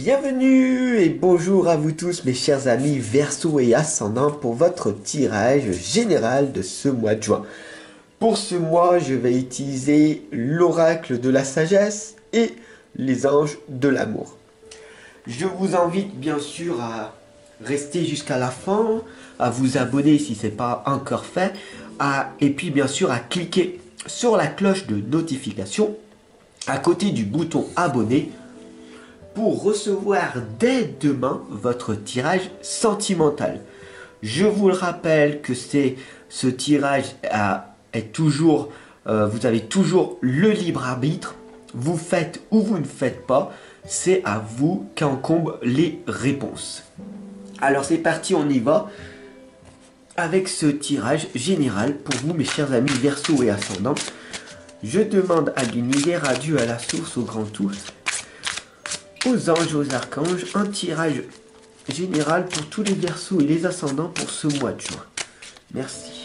Bienvenue et bonjour à vous tous mes chers amis Verseau et Ascendant pour votre tirage général de ce mois de juin. Pour ce mois, je vais utiliser l'oracle de la sagesse et les anges de l'amour. Je vous invite bien sûr à rester jusqu'à la fin, à vous abonner si ce n'est pas encore fait, et puis bien sûr à cliquer sur la cloche de notification à côté du bouton abonner pour recevoir dès demain votre tirage sentimental. Je vous le rappelle que ce tirage est toujours, vous avez toujours le libre arbitre. Vous faites ou vous ne faites pas, c'est à vous qu'incombent les réponses. Alors c'est parti, on y va avec ce tirage général pour vous mes chers amis Verseau et Ascendant. Je demande à l'univers, à Dieu, à la source, au grand tout, aux anges, aux archanges, un tirage général pour tous les Verseaux et les Ascendants pour ce mois de juin. Merci.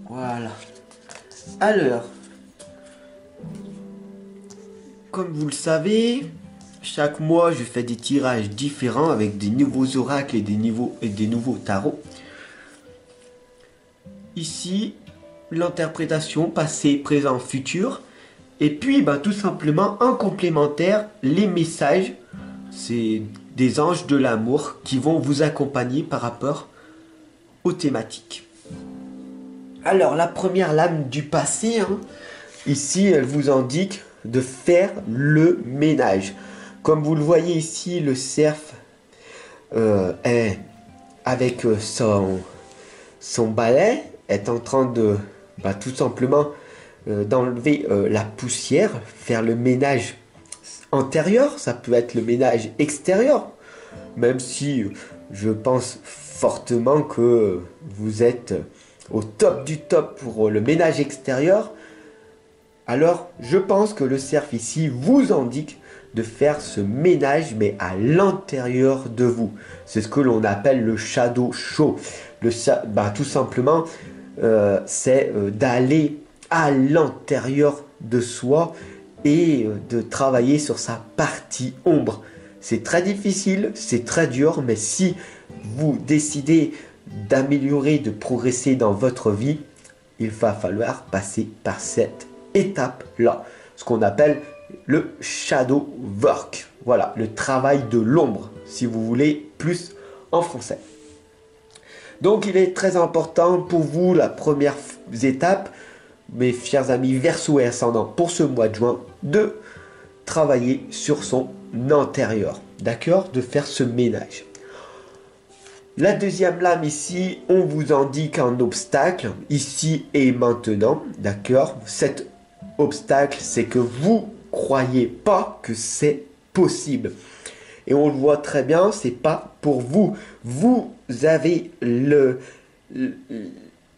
Voilà. Alors, comme vous le savez, chaque mois je fais des tirages différents avec des nouveaux oracles et des nouveaux tarots. Ici, l'interprétation passé, présent, futur. Et puis, tout simplement, en complémentaire, les messages. C'est des anges de l'amour qui vont vous accompagner par rapport aux thématiques. Alors, la première lame du passé, ici, elle vous indique de faire le ménage. Comme vous le voyez ici, le cerf est avec son balai, est en train de tout simplement d'enlever la poussière, faire le ménage intérieur, ça peut être le ménage extérieur, même si je pense fortement que vous êtes au top du top pour le ménage extérieur. Alors je pense que le cerf ici vous indique de faire ce ménage mais à l'intérieur de vous. C'est ce que l'on appelle le shadow show. Tout simplement c'est d'aller à l'intérieur de soi et de travailler sur sa partie ombre. C'est très difficile, c'est très dur, mais si vous décidez d'améliorer, de progresser dans votre vie, il va falloir passer par cette étape-là, ce qu'on appelle le shadow work. Voilà, le travail de l'ombre, si vous voulez, plus en français. Donc, il est très important pour vous, la première étape, mes chers amis Verseau et Ascendant, pour ce mois de juin, de travailler sur son intérieur, d'accord, de faire ce ménage. La deuxième lame ici, on vous indique un obstacle, ici et maintenant, d'accord. Cet obstacle, c'est que vous croyez pas que c'est possible. Et on le voit très bien, c'est pas pour vous. Vous avez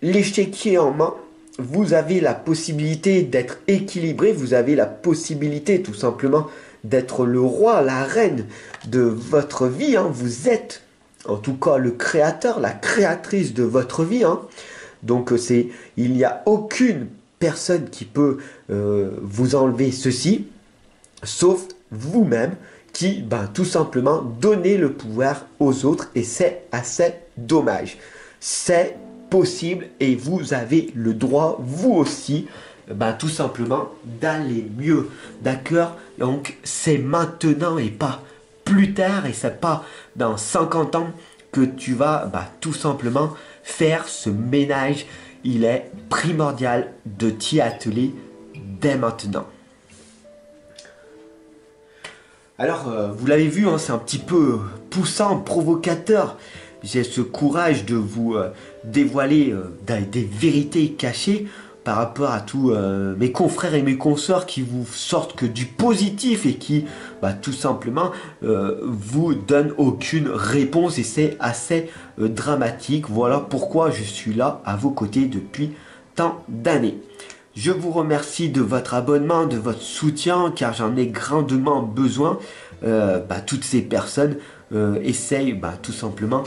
l'échiquier en main, vous avez la possibilité d'être équilibré, vous avez la possibilité tout simplement d'être le roi, la reine de votre vie. Vous êtes en tout cas le créateur, la créatrice de votre vie. Donc il n'y a aucune personne qui peut vous enlever ceci, sauf vous-même qui tout simplement donnez le pouvoir aux autres, et c'est assez dommage. C'est possible et vous avez le droit, vous aussi, tout simplement d'aller mieux, d'accord. Donc c'est maintenant et pas plus tard, et c'est pas dans 50 ans que tu vas tout simplement faire ce ménage. Il est primordial de t'y atteler dès maintenant. Alors, vous l'avez vu, c'est un petit peu poussant, provocateur. J'ai ce courage de vous dévoiler des vérités cachées par rapport à tous mes confrères et mes consorts qui vous sortent que du positif et qui, tout simplement, vous donnent aucune réponse, et c'est assez dramatique. Voilà pourquoi je suis là à vos côtés depuis tant d'années. Je vous remercie de votre abonnement, de votre soutien, car j'en ai grandement besoin. toutes ces personnes essayent tout simplement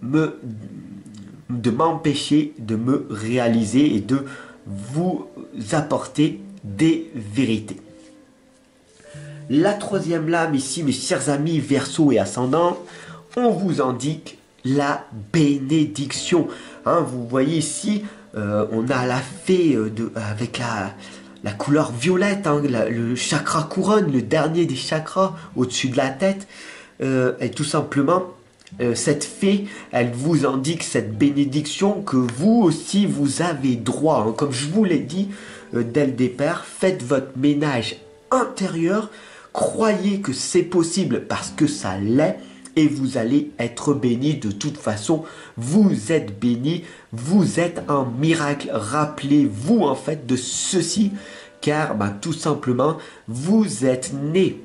me de m'empêcher de me réaliser et de vous apporter des vérités. La troisième lame ici, mes chers amis Verseau et ascendant, on vous indique la bénédiction. Hein, vous voyez ici, on a la fée avec la couleur violette, hein, le chakra couronne, le dernier des chakras au-dessus de la tête. Et tout simplement, cette fée, elle vous indique cette bénédiction que vous aussi vous avez droit. Hein. Comme je vous l'ai dit dès le départ, faites votre ménage intérieur, croyez que c'est possible parce que ça l'est et vous allez être béni de toute façon. Vous êtes béni, vous êtes un miracle. Rappelez-vous en fait de ceci car tout simplement vous êtes né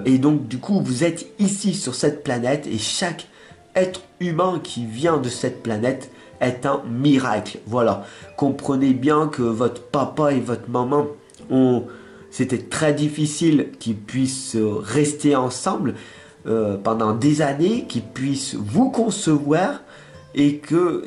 et donc du coup vous êtes ici sur cette planète et chaque être humain qui vient de cette planète est un miracle. Voilà, comprenez bien que votre papa et votre maman c'était très difficile qu'ils puissent rester ensemble pendant des années, qu'ils puissent vous concevoir et que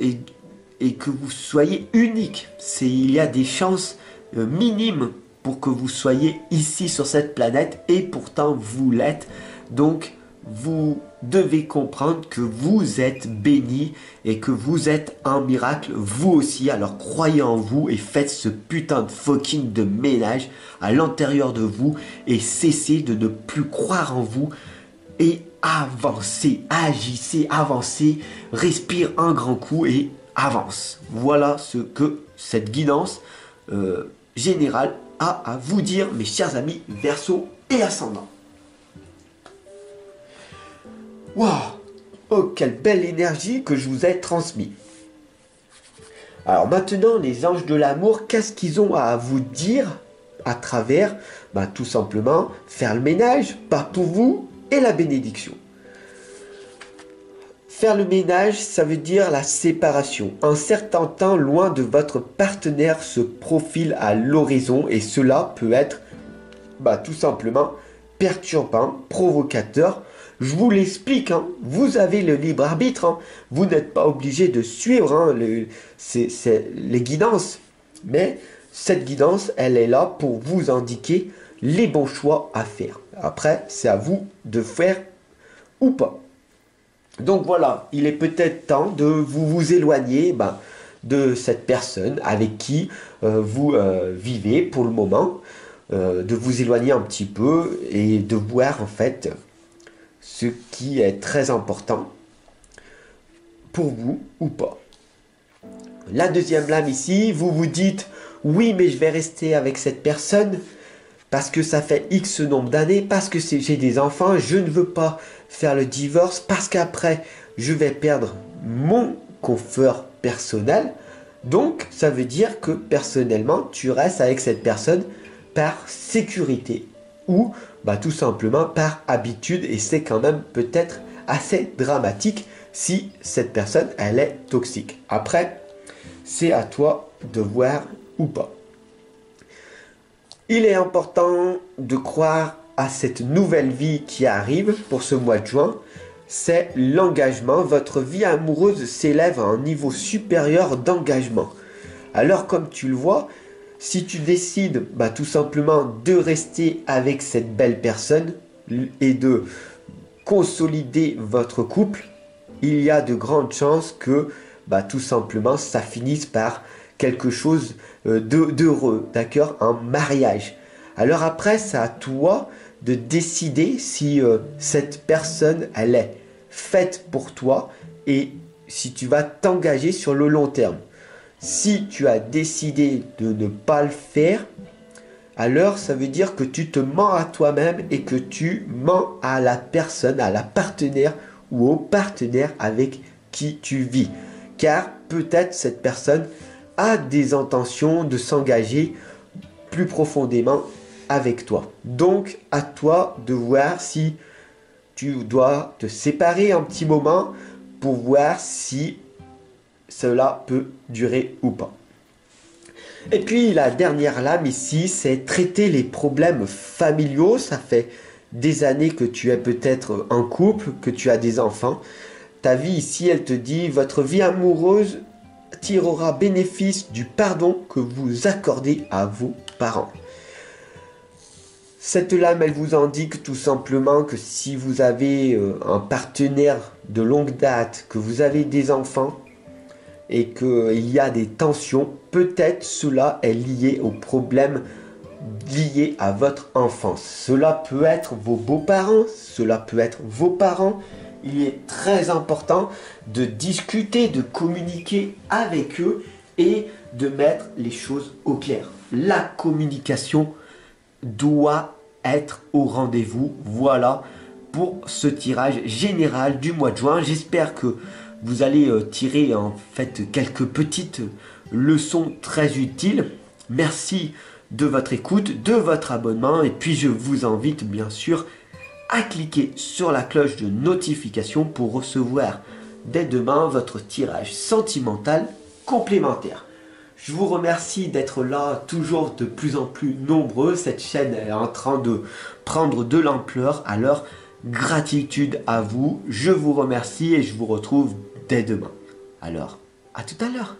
vous soyez unique. Il y a des chances minimes pour que vous soyez ici sur cette planète et pourtant vous l'êtes. Donc vous devez comprendre que vous êtes béni et que vous êtes un miracle vous aussi. Alors croyez en vous et faites ce putain de fucking de ménage à l'intérieur de vous et cessez de ne plus croire en vous et avancez, agissez, avancez, respire un grand coup et avance. Voilà ce que cette guidance générale a à vous dire, mes chers amis Verseau et ascendant. Waouh! Oh, quelle belle énergie que je vous ai transmise. Alors maintenant, les anges de l'amour, qu'est-ce qu'ils ont à vous dire à travers tout simplement faire le ménage, pas pour vous, et la bénédiction. Faire le ménage, ça veut dire la séparation. Un certain temps loin de votre partenaire se profile à l'horizon et cela peut être tout simplement perturbant, provocateur. Je vous l'explique, hein. Vous avez le libre arbitre, hein. Vous n'êtes pas obligé de suivre les guidances. Mais cette guidance, elle est là pour vous indiquer les bons choix à faire. Après, c'est à vous de faire ou pas. Donc voilà, il est peut-être temps de vous éloigner de cette personne avec qui vous vivez pour le moment. De vous éloigner un petit peu et de voir en fait ce qui est très important pour vous ou pas. La deuxième lame ici, vous vous dites oui mais je vais rester avec cette personne parce que ça fait X nombre d'années, parce que j'ai des enfants, je ne veux pas faire le divorce, parce qu'après je vais perdre mon confort personnel. Donc ça veut dire que personnellement tu restes avec cette personne par sécurité ou tout simplement par habitude et c'est quand même peut-être assez dramatique si cette personne elle est toxique. Après, c'est à toi de voir ou pas. Il est important de croire à cette nouvelle vie qui arrive pour ce mois de juin. C'est l'engagement. Votre vie amoureuse s'élève à un niveau supérieur d'engagement. Alors comme tu le vois, si tu décides tout simplement de rester avec cette belle personne et de consolider votre couple, il y a de grandes chances que tout simplement ça finisse par quelque chose d'heureux, d'accord, un mariage. Alors après, c'est à toi de décider si cette personne, elle est faite pour toi et si tu vas t'engager sur le long terme. Si tu as décidé de ne pas le faire, alors ça veut dire que tu te mens à toi-même et que tu mens à la personne, à la partenaire ou au partenaire avec qui tu vis. Car peut-être cette personne a des intentions de s'engager plus profondément avec toi. Donc à toi de voir si tu dois te séparer un petit moment pour voir si cela peut durer ou pas. Et puis la dernière lame ici, c'est traiter les problèmes familiaux. Ça fait des années que tu es peut-être en couple, que tu as des enfants. Ta vie ici, elle te dit, votre vie amoureuse tirera bénéfice du pardon que vous accordez à vos parents. Cette lame, elle vous indique tout simplement que si vous avez un partenaire de longue date, que vous avez des enfants et qu'il y a des tensions, peut-être cela est lié aux problèmes liés à votre enfance. Cela peut être vos beaux-parents, cela peut être vos parents. Il est très important de discuter, de communiquer avec eux et de mettre les choses au clair. La communication doit être au rendez-vous. Voilà pour ce tirage général du mois de juin. J'espère que vous allez tirer en fait quelques petites leçons très utiles. Merci de votre écoute, de votre abonnement et puis je vous invite bien sûr à cliquer sur la cloche de notification pour recevoir dès demain votre tirage sentimental complémentaire. Je vous remercie d'être là, toujours de plus en plus nombreux. Cette chaîne est en train de prendre de l'ampleur. Alors, gratitude à vous. Je vous remercie et je vous retrouve dès demain. Alors, à tout à l'heure.